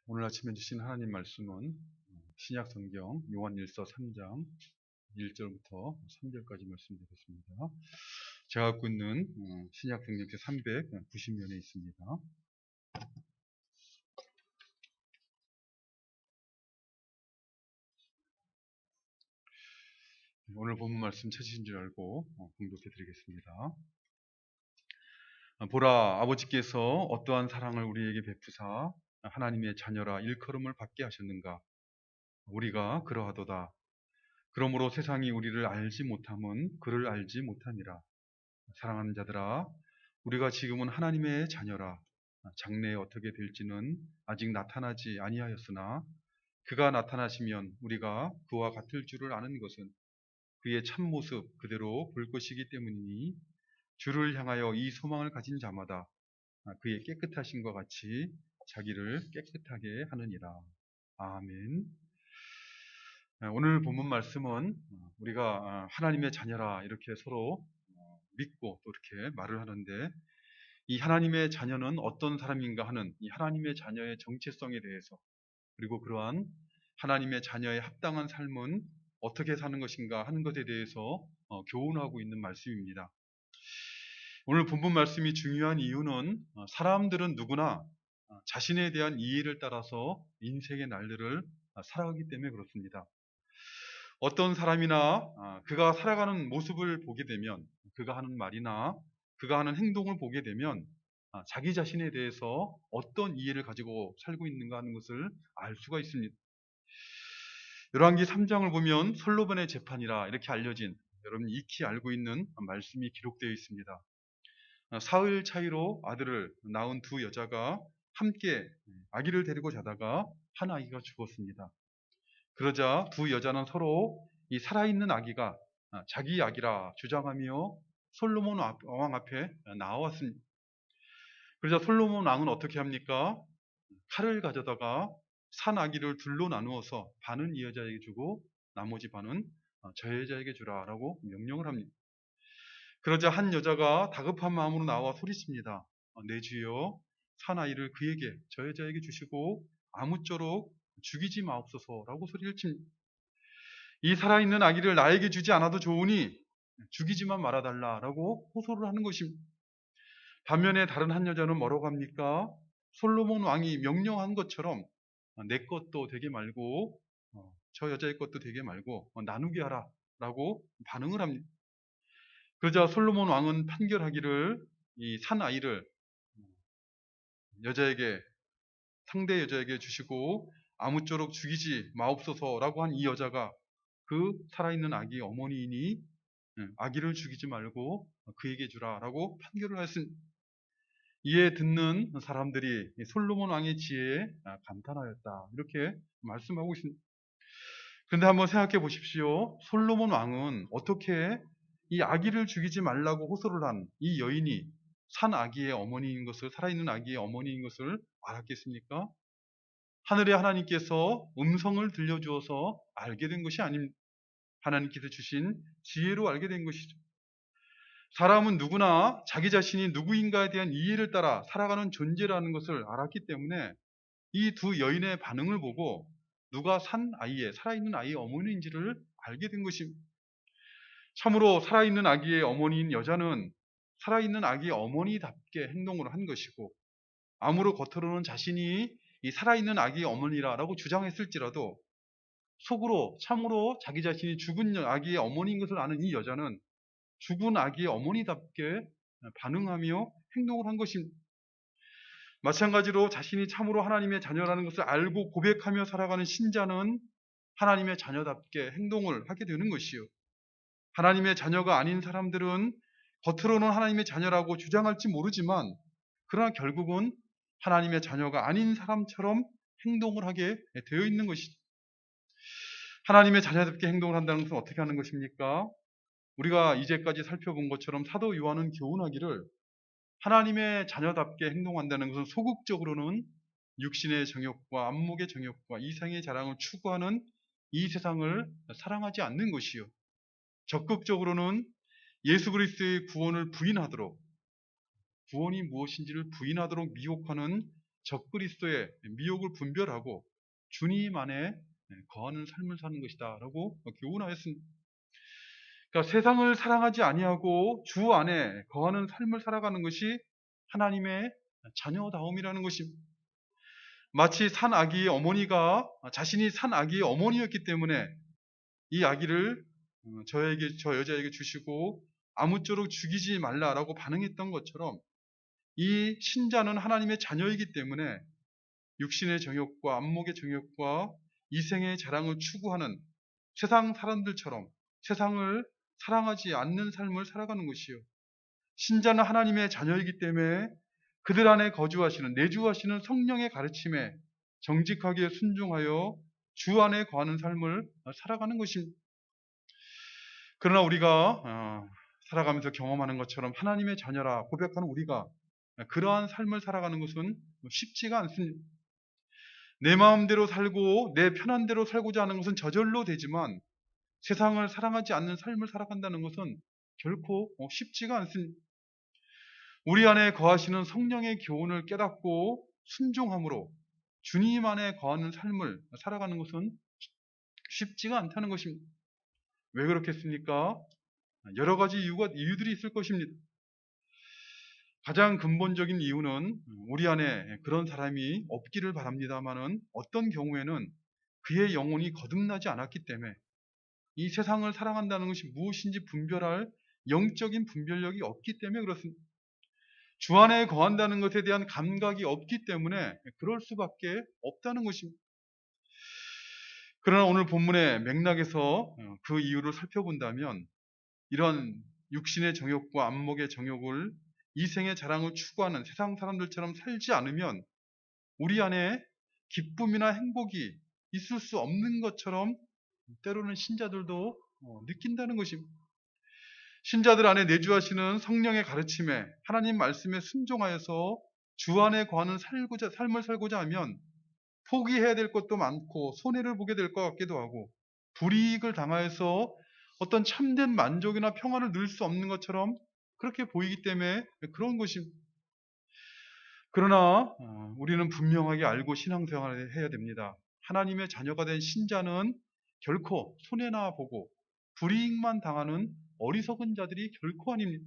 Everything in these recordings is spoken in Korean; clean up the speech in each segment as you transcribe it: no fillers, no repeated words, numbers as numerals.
오늘 아침에 주신 하나님 말씀은 신약 성경 요한일서 3장 1절부터 3절까지 말씀드리겠습니다. 제가 갖고 있는 신약 성경 제 390면에 있습니다. 오늘 본문 말씀 찾으신 줄 알고 공독해 드리겠습니다. 보라, 아버지께서 어떠한 사랑을 우리에게 베푸사 하나님의 자녀라 일컬음을 받게 하셨는가. 우리가 그러하도다. 그러므로 세상이 우리를 알지 못함은 그를 알지 못함이라. 사랑하는 자들아, 우리가 지금은 하나님의 자녀라. 장래에 어떻게 될지는 아직 나타나지 아니하였으나 그가 나타나시면 우리가 그와 같을 줄을 아는 것은 그의 참모습 그대로 볼 것이기 때문이니, 주를 향하여 이 소망을 가진 자마다 그의 깨끗하심과 같이 자기를 깨끗하게 하느니라. 아멘. 오늘 본문 말씀은 우리가 하나님의 자녀라 이렇게 서로 믿고 또 이렇게 말을 하는데, 이 하나님의 자녀는 어떤 사람인가 하는 이 하나님의 자녀의 정체성에 대해서, 그리고 그러한 하나님의 자녀의 합당한 삶은 어떻게 사는 것인가 하는 것에 대해서 교훈하고 있는 말씀입니다. 오늘 본문 말씀이 중요한 이유는 사람들은 누구나 자신에 대한 이해를 따라서 인생의 날들을 살아가기 때문에 그렇습니다. 어떤 사람이나 그가 살아가는 모습을 보게 되면, 그가 하는 말이나 그가 하는 행동을 보게 되면 자기 자신에 대해서 어떤 이해를 가지고 살고 있는가 하는 것을 알 수가 있습니다. 열왕기 3장을 보면 솔로몬의 재판이라 이렇게 알려진, 여러분 익히 알고 있는 말씀이 기록되어 있습니다. 사흘 차이로 아들을 낳은 두 여자가 함께 아기를 데리고 자다가 한 아기가 죽었습니다. 그러자 두 여자는 서로 이 살아있는 아기가 자기 아기라 주장하며 솔로몬 왕 앞에 나왔습니다. 그러자 솔로몬 왕은 어떻게 합니까? 칼을 가져다가 산 아기를 둘로 나누어서 반은 이 여자에게 주고 나머지 반은 저 여자에게 주라라고 명령을 합니다. 그러자 한 여자가 다급한 마음으로 나와 소리칩니다. 내 주여, 산 아이를 그에게, 저 여자에게 주시고 아무쪼록 죽이지 마옵소서라고 소리를 칩니다. 이 살아있는 아기를 나에게 주지 않아도 좋으니 죽이지만 말아달라라고 호소를 하는 것입니다. 반면에 다른 한 여자는 뭐라고 합니까? 솔로몬 왕이 명령한 것처럼 내 것도 되게 말고 저 여자의 것도 되게 말고 나누게 하라라고 반응을 합니다. 그러자 솔로몬 왕은 판결하기를 이 산 아이를 여자에게, 상대 여자에게 주시고 아무쪼록 죽이지 마옵소서라고 한 이 여자가 그 살아있는 아기 어머니이니 아기를 죽이지 말고 그에게 주라라고 판결을 했습니다. 이에 듣는 사람들이 솔로몬 왕의 지혜에 감탄하였다 이렇게 말씀하고 있습니다. 그런데 한번 생각해 보십시오. 솔로몬 왕은 어떻게 이 아기를 죽이지 말라고 호소를 한 이 여인이 산 아기의 어머니인 것을, 살아있는 아기의 어머니인 것을 알았겠습니까? 하늘의 하나님께서 음성을 들려주어서 알게 된 것이 아닙니다. 하나님께서 주신 지혜로 알게 된 것이죠. 사람은 누구나 자기 자신이 누구인가에 대한 이해를 따라 살아가는 존재라는 것을 알았기 때문에 이 두 여인의 반응을 보고 누가 살아있는 아이의 어머니인지를 알게 된 것입니다. 참으로 살아있는 아기의 어머니인 여자는 살아있는 아기의 어머니답게 행동을 한 것이고, 아무로 겉으로는 자신이 이 살아있는 아기의 어머니라고 주장했을지라도 속으로 참으로 자기 자신이 죽은 아기의 어머니인 것을 아는 이 여자는 죽은 아기의 어머니답게 반응하며 행동을 한 것입니다. 마찬가지로 자신이 참으로 하나님의 자녀라는 것을 알고 고백하며 살아가는 신자는 하나님의 자녀답게 행동을 하게 되는 것이요. 하나님의 자녀가 아닌 사람들은 겉으로는 하나님의 자녀라고 주장할지 모르지만 그러나 결국은 하나님의 자녀가 아닌 사람처럼 행동을 하게 되어 있는 것이죠. 하나님의 자녀답게 행동을 한다는 것은 어떻게 하는 것입니까? 우리가 이제까지 살펴본 것처럼 사도 요한은 교훈하기를 하나님의 자녀답게 행동한다는 것은 소극적으로는 육신의 정욕과 안목의 정욕과 이상의 자랑을 추구하는 이 세상을 사랑하지 않는 것이요, 적극적으로는 예수 그리스도의 구원을 부인하도록, 구원이 무엇인지를 부인하도록 미혹하는 적그리스도의 미혹을 분별하고 주님 안에 거하는 삶을 사는 것이다 라고 교훈하였습니다. 그러니까 세상을 사랑하지 아니하고 주 안에 거하는 삶을 살아가는 것이 하나님의 자녀다움이라는 것입니다. 마치 산 아기의 어머니가 자신이 산 아기의 어머니였기 때문에 이 아기를 저 여자에게 주시고 아무쪼록 죽이지 말라라고 반응했던 것처럼 이 신자는 하나님의 자녀이기 때문에 육신의 정욕과 안목의 정욕과 이생의 자랑을 추구하는 세상 사람들처럼 세상을 사랑하지 않는 삶을 살아가는 것이요. 신자는 하나님의 자녀이기 때문에 그들 안에 거주하시는 내주하시는 성령의 가르침에 정직하게 순종하여 주 안에 거하는 삶을 살아가는 것입니다. 그러나 우리가 살아가면서 경험하는 것처럼 하나님의 자녀라 고백하는 우리가 그러한 삶을 살아가는 것은 쉽지가 않습니다. 내 마음대로 살고 내 편한 대로 살고자 하는 것은 저절로 되지만 세상을 사랑하지 않는 삶을 살아간다는 것은 결코 쉽지가 않습니다. 우리 안에 거하시는 성령의 교훈을 깨닫고 순종함으로 주님 안에 거하는 삶을 살아가는 것은 쉽지가 않다는 것입니다. 왜 그렇겠습니까? 여러 가지 이유들이 있을 것입니다. 가장 근본적인 이유는 우리 안에 그런 사람이 없기를 바랍니다마는 어떤 경우에는 그의 영혼이 거듭나지 않았기 때문에 이 세상을 사랑한다는 것이 무엇인지 분별할 영적인 분별력이 없기 때문에 그렇습니다. 주 안에 거한다는 것에 대한 감각이 없기 때문에 그럴 수밖에 없다는 것입니다. 그러나 오늘 본문의 맥락에서 그 이유를 살펴본다면 이런 육신의 정욕과 안목의 정욕을 이생의 자랑을 추구하는 세상 사람들처럼 살지 않으면 우리 안에 기쁨이나 행복이 있을 수 없는 것처럼 때로는 신자들도 느낀다는 것입니다. 신자들 안에 내주하시는 성령의 가르침에 하나님 말씀에 순종하여서 주 안에 거하는 삶을 살고자 하면 포기해야 될 것도 많고 손해를 보게 될 것 같기도 하고 불이익을 당하여서 어떤 참된 만족이나 평안을 누릴 수 없는 것처럼 그렇게 보이기 때문에 그런 것입니다. 그러나 우리는 분명하게 알고 신앙생활을 해야 됩니다. 하나님의 자녀가 된 신자는 결코 손해나 보고 불이익만 당하는 어리석은 자들이 결코 아닙니다.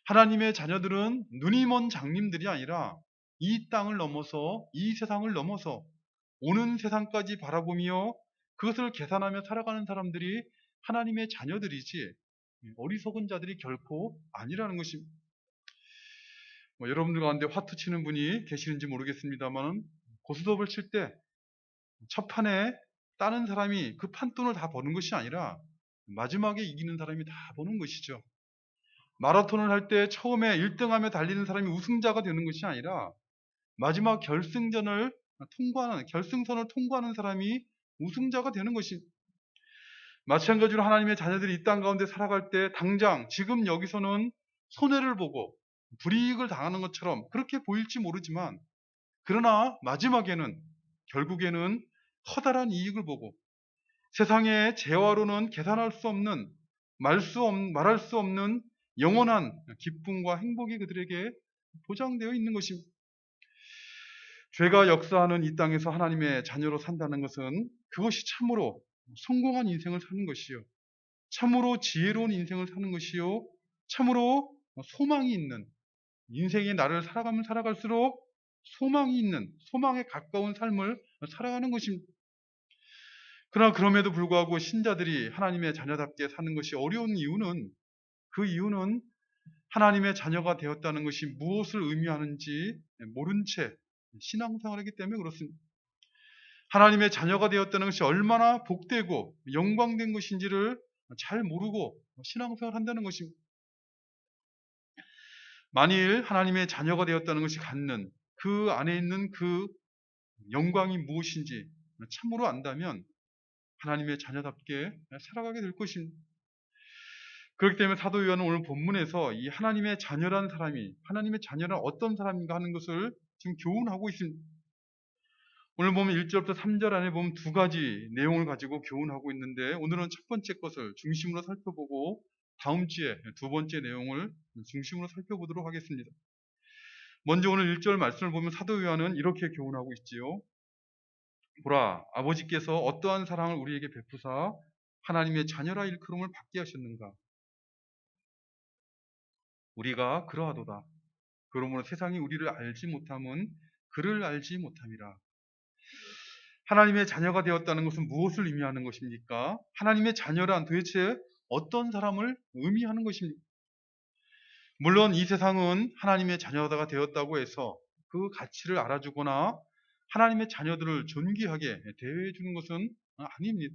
하나님의 자녀들은 눈이 먼 장님들이 아니라 이 땅을 넘어서 이 세상을 넘어서 오는 세상까지 바라보며 그것을 계산하며 살아가는 사람들이 하나님의 자녀들이지 어리석은 자들이 결코 아니라는 것입니다. 여러분들 가운데 화투 치는 분이 계시는지 모르겠습니다만 고스톱을 칠 때 첫 판에 따는 사람이 그 판돈을 다 버는 것이 아니라 마지막에 이기는 사람이 다 버는 것이죠. 마라톤을 할 때 처음에 1등하며 달리는 사람이 우승자가 되는 것이 아니라 마지막 결승선을 통과하는 사람이 우승자가 되는 것입니다. 마찬가지로 하나님의 자녀들이 이 땅 가운데 살아갈 때 당장 지금 여기서는 손해를 보고 불이익을 당하는 것처럼 그렇게 보일지 모르지만 그러나 마지막에는 결국에는 커다란 이익을 보고 세상의 재화로는 계산할 수 없는 말할 수 없는 영원한 기쁨과 행복이 그들에게 보장되어 있는 것입니다. 죄가 역사하는 이 땅에서 하나님의 자녀로 산다는 것은 그것이 참으로 성공한 인생을 사는 것이요. 참으로 지혜로운 인생을 사는 것이요. 참으로 소망이 있는 인생의 날을 살아가면 살아갈수록 소망이 있는 소망에 가까운 삶을 살아가는 것입니다. 그러나 그럼에도 불구하고 신자들이 하나님의 자녀답게 사는 것이 어려운 이유는 그 이유는 하나님의 자녀가 되었다는 것이 무엇을 의미하는지 모른 채 신앙생활하기 때문에 그렇습니다. 하나님의 자녀가 되었다는 것이 얼마나 복되고 영광된 것인지를 잘 모르고 신앙생활을 한다는 것입니다. 만일 하나님의 자녀가 되었다는 것이 갖는 그 안에 있는 그 영광이 무엇인지 참으로 안다면 하나님의 자녀답게 살아가게 될 것입니다. 그렇기 때문에 사도 요한은 오늘 본문에서 이 하나님의 자녀란 사람이 하나님의 자녀란 어떤 사람인가 하는 것을 지금 교훈하고 있습니다. 오늘 보면 1절부터 3절 안에 보면 두 가지 내용을 가지고 교훈하고 있는데 오늘은 첫 번째 것을 중심으로 살펴보고 다음 주에 두 번째 내용을 중심으로 살펴보도록 하겠습니다. 먼저 오늘 1절 말씀을 보면 사도 요한은 이렇게 교훈하고 있지요. 보라, 아버지께서 어떠한 사랑을 우리에게 베푸사 하나님의 자녀라 일컬음을 받게 하셨는가. 우리가 그러하도다. 그러므로 세상이 우리를 알지 못함은 그를 알지 못함이라. 하나님의 자녀가 되었다는 것은 무엇을 의미하는 것입니까? 하나님의 자녀란 도대체 어떤 사람을 의미하는 것입니까? 물론 이 세상은 하나님의 자녀가 되었다고 해서 그 가치를 알아주거나 하나님의 자녀들을 존귀하게 대해해 주는 것은 아닙니다.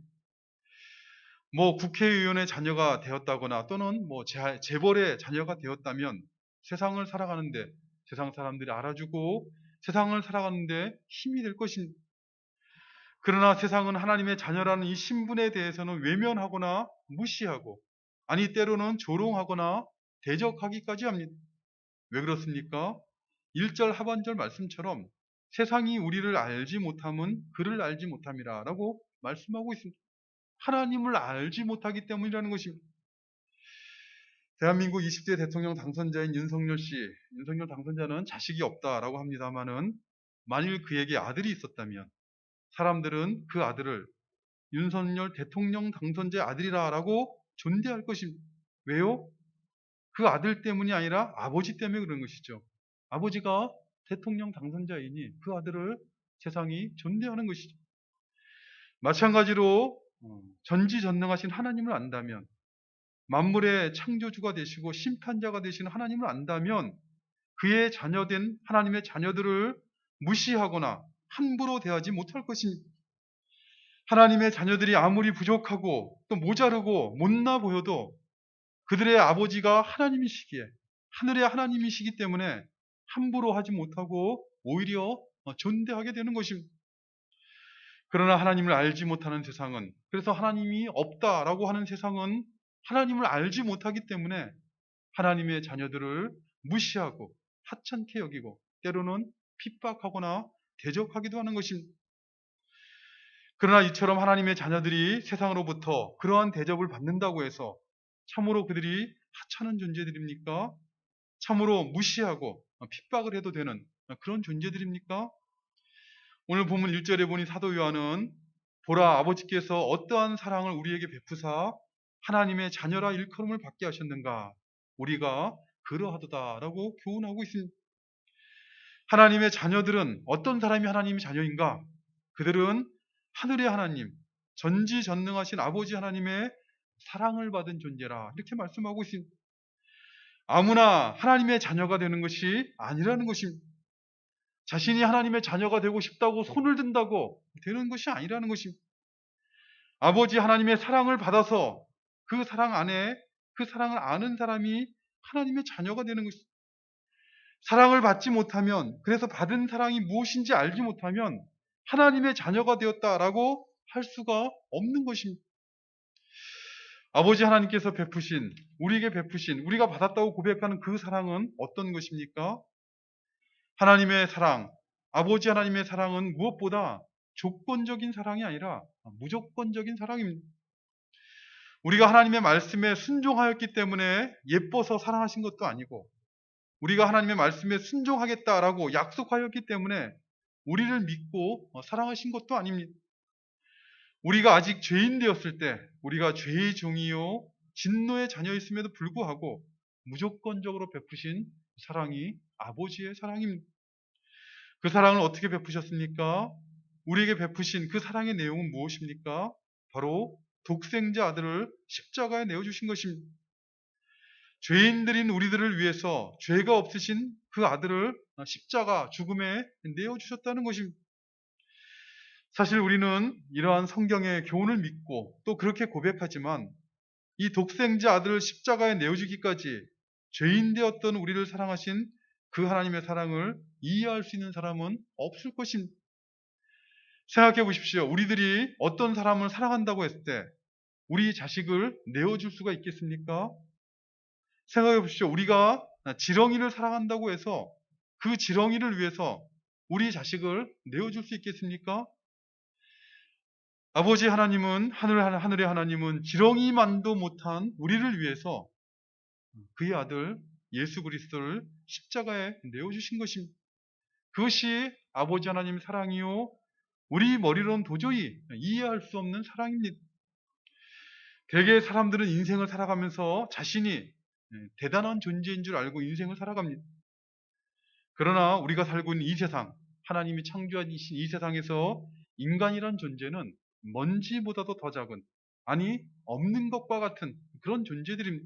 뭐 국회의원의 자녀가 되었다거나 또는 뭐 재벌의 자녀가 되었다면 세상을 살아가는데 세상 사람들이 알아주고 세상을 살아가는데 힘이 될 것입니다. 그러나 세상은 하나님의 자녀라는 이 신분에 대해서는 외면하거나 무시하고 아니 때로는 조롱하거나 대적하기까지 합니다. 왜 그렇습니까? 1절 하반절 말씀처럼 세상이 우리를 알지 못함은 그를 알지 못함이라 라고 말씀하고 있습니다. 하나님을 알지 못하기 때문이라는 것입니다. 대한민국 20대 대통령 당선자인 윤석열 씨, 윤석열 당선자는 자식이 없다라고 합니다만은 만일 그에게 아들이 있었다면 사람들은 그 아들을 윤석열 대통령 당선자의 아들이라고 존대할 것입니다. 왜요? 그 아들 때문이 아니라 아버지 때문에 그런 것이죠. 아버지가 대통령 당선자이니 그 아들을 세상이 존대하는 것이죠. 마찬가지로 전지전능하신 하나님을 안다면 만물의 창조주가 되시고 심판자가 되시는 하나님을 안다면 그의 자녀된 하나님의 자녀들을 무시하거나 함부로 대하지 못할 것입니다. 하나님의 자녀들이 아무리 부족하고 또 모자르고 못나 보여도 그들의 아버지가 하나님이시기에 하늘의 하나님이시기 때문에 함부로 하지 못하고 오히려 존대하게 되는 것입니다. 그러나 하나님을 알지 못하는 세상은, 그래서 하나님이 없다라고 하는 세상은 하나님을 알지 못하기 때문에 하나님의 자녀들을 무시하고 하찮게 여기고 때로는 핍박하거나 대적하기도 하는 것입니다. 그러나 이처럼 하나님의 자녀들이 세상으로부터 그러한 대접을 받는다고 해서 참으로 그들이 하찮은 존재들입니까? 참으로 무시하고 핍박을 해도 되는 그런 존재들입니까? 오늘 본문 1절에 보니 사도 요한은 보라, 아버지께서 어떠한 사랑을 우리에게 베푸사 하나님의 자녀라 일컬음을 받게 하셨는가. 우리가 그러하도다라고 교훈하고 있습니다. 하나님의 자녀들은 어떤 사람이 하나님의 자녀인가? 그들은 하늘의 하나님, 전지전능하신 아버지 하나님의 사랑을 받은 존재라 이렇게 말씀하고 있습니다. 아무나 하나님의 자녀가 되는 것이 아니라는 것입니다. 자신이 하나님의 자녀가 되고 싶다고 손을 든다고 되는 것이 아니라는 것입니다. 아버지 하나님의 사랑을 받아서 그 사랑 안에 그 사랑을 아는 사람이 하나님의 자녀가 되는 것입니다. 사랑을 받지 못하면, 그래서 받은 사랑이 무엇인지 알지 못하면 하나님의 자녀가 되었다라고 할 수가 없는 것입니다. 아버지 하나님께서 베푸신, 우리에게 베푸신, 우리가 받았다고 고백하는 그 사랑은 어떤 것입니까? 하나님의 사랑, 아버지 하나님의 사랑은 무엇보다 조건적인 사랑이 아니라 무조건적인 사랑입니다. 우리가 하나님의 말씀에 순종하였기 때문에 예뻐서 사랑하신 것도 아니고, 우리가 하나님의 말씀에 순종하겠다라고 약속하였기 때문에 우리를 믿고 사랑하신 것도 아닙니다. 우리가 아직 죄인 되었을 때, 우리가 죄의 종이요 진노의 자녀였음에도 불구하고 무조건적으로 베푸신 사랑이 아버지의 사랑입니다. 그 사랑을 어떻게 베푸셨습니까? 우리에게 베푸신 그 사랑의 내용은 무엇입니까? 바로 독생자 아들을 십자가에 내어주신 것입니다. 죄인들인 우리들을 위해서 죄가 없으신 그 아들을 십자가 죽음에 내어주셨다는 것입니다. 사실 우리는 이러한 성경의 교훈을 믿고 또 그렇게 고백하지만 이 독생자 아들을 십자가에 내어주기까지 죄인 되었던 우리를 사랑하신 그 하나님의 사랑을 이해할 수 있는 사람은 없을 것입니다. 생각해 보십시오. 우리들이 어떤 사람을 사랑한다고 했을 때 우리 자식을 내어줄 수가 있겠습니까? 생각해 보십시오. 우리가 지렁이를 사랑한다고 해서 그 지렁이를 위해서 우리 자식을 내어줄 수 있겠습니까? 아버지 하나님은, 하늘의 하나님은 지렁이만도 못한 우리를 위해서 그의 아들 예수 그리스도를 십자가에 내어주신 것입니다. 그것이 아버지 하나님의 사랑이요, 우리 머리로는 도저히 이해할 수 없는 사랑입니다. 대개 사람들은 인생을 살아가면서 자신이 대단한 존재인 줄 알고 인생을 살아갑니다. 그러나 우리가 살고 있는 이 세상, 하나님이 창조하신 이 세상에서 인간이란 존재는 먼지보다도 더 작은, 아니 없는 것과 같은 그런 존재들입니다.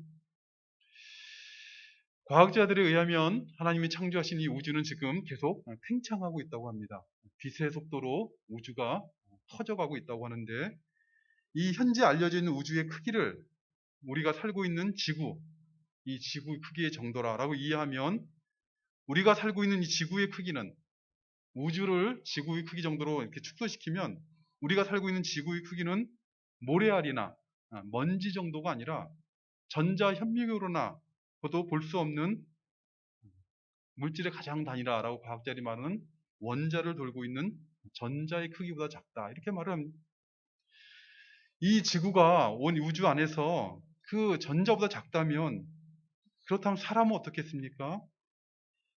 과학자들에 의하면 하나님이 창조하신 이 우주는 지금 계속 팽창하고 있다고 합니다. 빛의 속도로 우주가 커져가고 있다고 하는데, 이 현재 알려져 있는 우주의 크기를 우리가 살고 있는 지구, 이 지구의 크기의 정도라고 이해하면, 우리가 살고 있는 이 지구의 크기는, 우주를 지구의 크기 정도로 이렇게 축소시키면 우리가 살고 있는 지구의 크기는 모래알이나 먼지 정도가 아니라 전자 현미경으로나 도 볼 수 없는 물질의 가장 단위라라고 과학자들이 말하는 원자를 돌고 있는 전자의 크기보다 작다, 이렇게 말을 합니다. 이 지구가 온 우주 안에서 그 전자보다 작다면, 그렇다면 사람은 어떻겠습니까?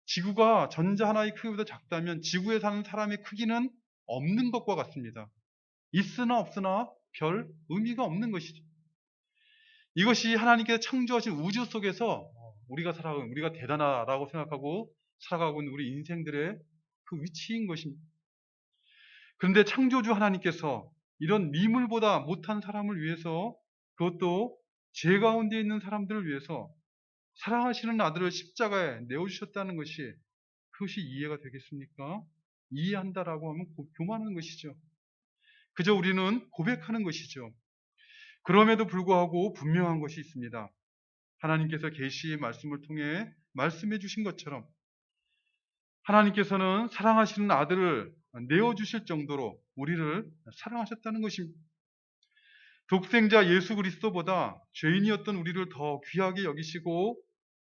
지구가 전자 하나의 크기보다 작다면 지구에 사는 사람의 크기는 없는 것과 같습니다. 있으나 없으나 별 의미가 없는 것이죠. 이것이 하나님께서 창조하신 우주 속에서 우리가 대단하다고 생각하고 살아가고 있는 우리 인생들의 그 위치인 것입니다. 그런데 창조주 하나님께서 이런 미물보다 못한 사람을 위해서, 그것도 죄 가운데 있는 사람들을 위해서 사랑하시는 아들을 십자가에 내어주셨다는 것이, 그것이 이해가 되겠습니까? 이해한다라고 하면 교만한 것이죠. 그저 우리는 고백하는 것이죠. 그럼에도 불구하고 분명한 것이 있습니다. 하나님께서 계시의 말씀을 통해 말씀해 주신 것처럼 하나님께서는 사랑하시는 아들을 내어주실 정도로 우리를 사랑하셨다는 것입니다. 독생자 예수 그리스도보다 죄인이었던 우리를 더 귀하게 여기시고,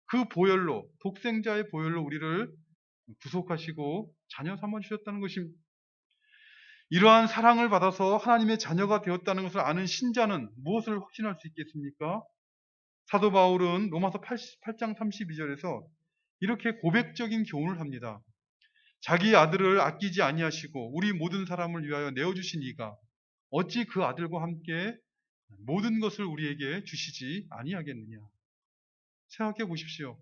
그 보혈로, 독생자의 보혈로 우리를 구속하시고 자녀 삼아주셨다는 것입니다. 이러한 사랑을 받아서 하나님의 자녀가 되었다는 것을 아는 신자는 무엇을 확신할 수 있겠습니까? 사도 바울은 로마서 8장 32절에서 이렇게 고백적인 교훈을 합니다. 자기 아들을 아끼지 아니하시고 우리 모든 사람을 위하여 내어주신 이가 어찌 그 아들과 함께 모든 것을 우리에게 주시지 아니하겠느냐. 생각해 보십시오.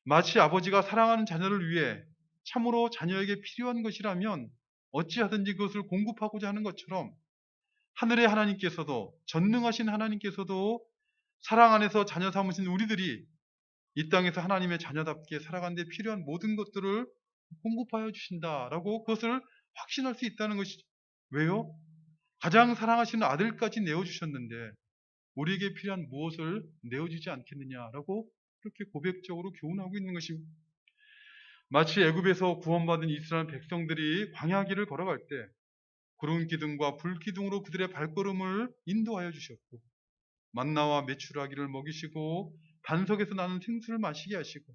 마치 아버지가 사랑하는 자녀를 위해 참으로 자녀에게 필요한 것이라면 어찌하든지 그것을 공급하고자 하는 것처럼, 하늘의 하나님께서도, 전능하신 하나님께서도 사랑 안에서 자녀 삼으신 우리들이 이 땅에서 하나님의 자녀답게 살아가는 데 필요한 모든 것들을 공급하여 주신다라고 그것을 확신할 수 있다는 것이죠. 왜요? 가장 사랑하시는 아들까지 내어주셨는데 우리에게 필요한 무엇을 내어주지 않겠느냐라고 그렇게 고백적으로 교훈하고 있는 것입니다. 마치 애굽에서 구원받은 이스라엘 백성들이 광야길을 걸어갈 때 구름 기둥과 불 기둥으로 그들의 발걸음을 인도하여 주셨고, 만나와 메추라기를 먹이시고 반석에서 나는 생수를 마시게 하시고,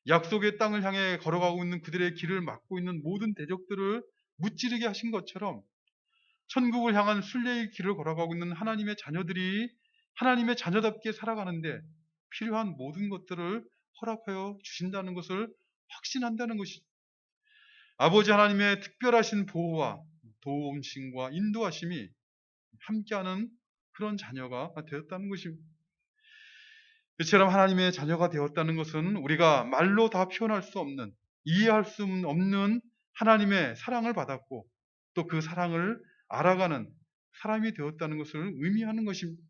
약속의 땅을 향해 걸어가고 있는 그들의 길을 막고 있는 모든 대적들을 무찌르게 하신 것처럼, 천국을 향한 순례의 길을 걸어가고 있는 하나님의 자녀들이 하나님의 자녀답게 살아가는데 필요한 모든 것들을 허락하여 주신다는 것을 확신한다는 것이죠. 아버지 하나님의 특별하신 보호와 도움심과 인도하심이 함께하는 그런 자녀가 되었다는 것입니다. 이처럼 하나님의 자녀가 되었다는 것은 우리가 말로 다 표현할 수 없는, 이해할 수 없는 하나님의 사랑을 받았고, 또 그 사랑을 알아가는 사람이 되었다는 것을 의미하는 것입니다.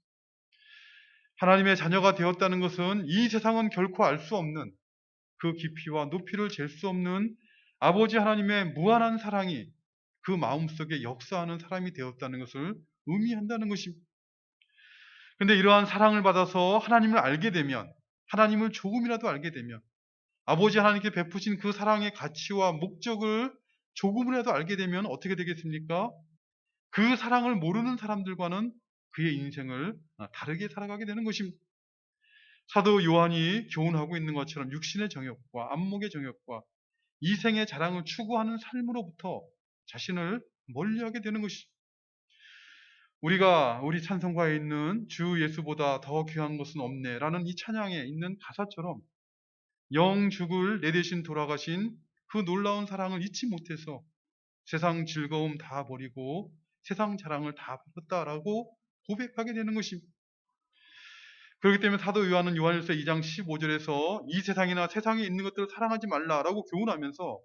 하나님의 자녀가 되었다는 것은 이 세상은 결코 알 수 없는, 그 깊이와 높이를 잴 수 없는 아버지 하나님의 무한한 사랑이 그 마음속에 역사하는 사람이 되었다는 것을 의미한다는 것입니다. 그런데 이러한 사랑을 받아서 하나님을 알게 되면, 하나님을 조금이라도 알게 되면, 아버지 하나님께 베푸신 그 사랑의 가치와 목적을 조금이라도 알게 되면 어떻게 되겠습니까? 그 사랑을 모르는 사람들과는 그의 인생을 다르게 살아가게 되는 것입니다. 사도 요한이 교훈하고 있는 것처럼 육신의 정욕과 안목의 정욕과 이생의 자랑을 추구하는 삶으로부터 자신을 멀리하게 되는 것이죠. 우리가 우리 찬송가에 있는 주 예수보다 더 귀한 것은 없네 라는 이 찬양에 있는 가사처럼, 영 죽을 내 대신 돌아가신 그 놀라운 사랑을 잊지 못해서 세상 즐거움 다 버리고 세상 자랑을 다 버렸다라고 고백하게 되는 것입니다. 그렇기 때문에 사도 요한은 요한일서 2장 15절에서 이 세상이나 세상에 있는 것들을 사랑하지 말라라고 교훈하면서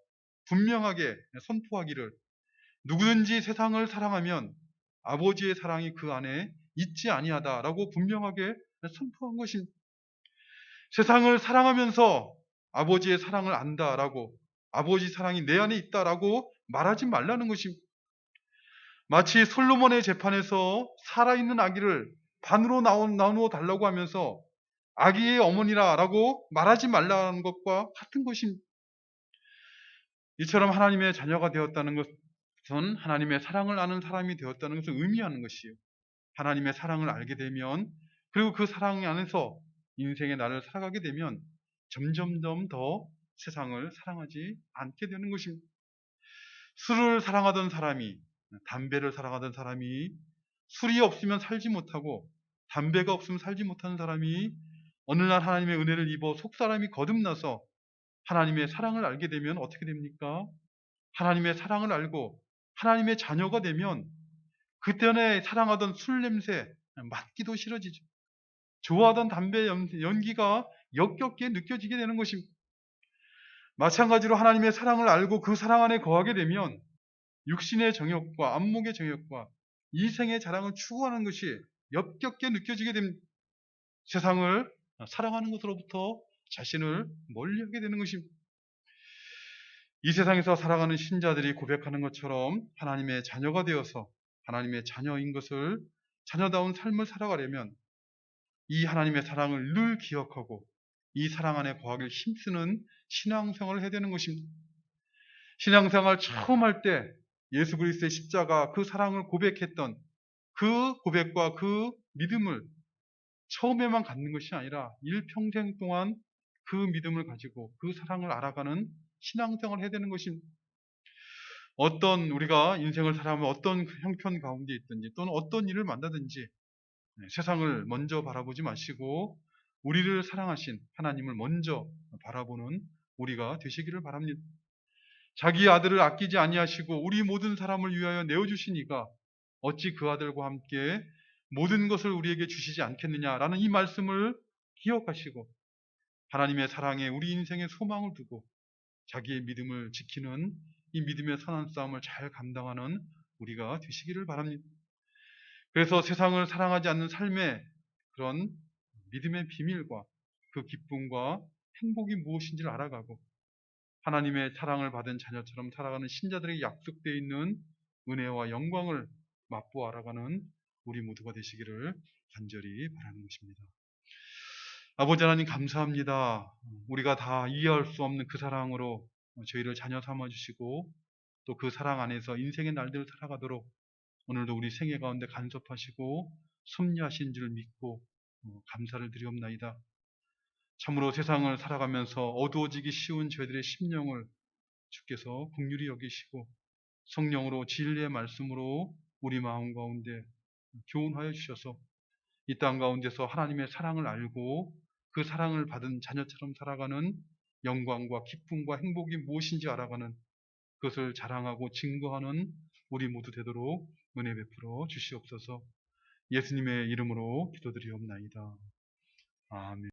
분명하게 선포하기를, 누구든지 세상을 사랑하면 아버지의 사랑이 그 안에 있지 아니하다라고 분명하게 선포한 것입니다. 세상을 사랑하면서 아버지의 사랑을 안다라고, 아버지 사랑이 내 안에 있다라고 말하지 말라는 것입니다. 마치 솔로몬의 재판에서 살아있는 아기를 반으로 나누어 달라고 하면서 아기의 어머니라라고 말하지 말라는 것과 같은 것입니다. 이처럼 하나님의 자녀가 되었다는 것은 하나님의 사랑을 아는 사람이 되었다는 것을 의미하는 것이요, 하나님의 사랑을 알게 되면, 그리고 그 사랑 안에서 인생의 날을 살아가게 되면 점점점 더 세상을 사랑하지 않게 되는 것입니다. 술을 사랑하던 사람이, 담배를 사랑하던 사람이, 술이 없으면 살지 못하고 담배가 없으면 살지 못하는 사람이 어느 날 하나님의 은혜를 입어 속사람이 거듭나서 하나님의 사랑을 알게 되면 어떻게 됩니까? 하나님의 사랑을 알고 하나님의 자녀가 되면 그전에 사랑하던 술 냄새 맡기도 싫어지죠. 좋아하던 담배 연기가 역겹게 느껴지게 되는 것입니다. 마찬가지로 하나님의 사랑을 알고 그 사랑 안에 거하게 되면 육신의 정욕과 안목의 정욕과 이생의 자랑을 추구하는 것이 역겹게 느껴지게 됩니다. 세상을 사랑하는 것으로부터 자신을 멀리하게 되는 것입니다. 이 세상에서 살아가는 신자들이 고백하는 것처럼 하나님의 자녀가 되어서 하나님의 자녀인 것을, 자녀다운 삶을 살아가려면 이 하나님의 사랑을 늘 기억하고 이 사랑 안에 거하길 힘쓰는 신앙생활을 해야 되는 것입니다. 신앙생활 처음 할 때 예수 그리스도의 십자가, 그 사랑을 고백했던 그 고백과 그 믿음을 처음에만 갖는 것이 아니라 일평생 동안 그 믿음을 가지고 그 사랑을 알아가는 신앙생활을 해야 되는 것입니다. 어떤 우리가 인생을 살아가면 어떤 형편 가운데 있든지 또는 어떤 일을 만나든지 세상을 먼저 바라보지 마시고 우리를 사랑하신 하나님을 먼저 바라보는 우리가 되시기를 바랍니다. 자기 아들을 아끼지 아니하시고 우리 모든 사람을 위하여 내어주신 이가 어찌 그 아들과 함께 모든 것을 우리에게 주시지 않겠느냐라는 이 말씀을 기억하시고 하나님의 사랑에 우리 인생의 소망을 두고 자기의 믿음을 지키는 이 믿음의 선한 싸움을 잘 감당하는 우리가 되시기를 바랍니다. 그래서 세상을 사랑하지 않는 삶의 그런 믿음의 비밀과 그 기쁨과 행복이 무엇인지를 알아가고 하나님의 사랑을 받은 자녀처럼 살아가는 신자들에게 약속되어 있는 은혜와 영광을 맛보아 알아가는 우리 모두가 되시기를 간절히 바라는 것입니다. 아버지 하나님 감사합니다. 우리가 다 이해할 수 없는 그 사랑으로 저희를 자녀 삼아주시고 또 그 사랑 안에서 인생의 날들을 살아가도록 오늘도 우리 생애 가운데 간섭하시고 섭리하신 줄 믿고 감사를 드리옵나이다. 참으로 세상을 살아가면서 어두워지기 쉬운 저희들의 심령을 주께서 긍휼히 여기시고 성령으로 진리의 말씀으로 우리 마음 가운데 교훈하여 주셔서 이 땅 가운데서 하나님의 사랑을 알고 그 사랑을 받은 자녀처럼 살아가는 영광과 기쁨과 행복이 무엇인지 알아가는, 그것을 자랑하고 증거하는 우리 모두 되도록 은혜 베풀어 주시옵소서. 예수님의 이름으로 기도드리옵나이다. 아멘.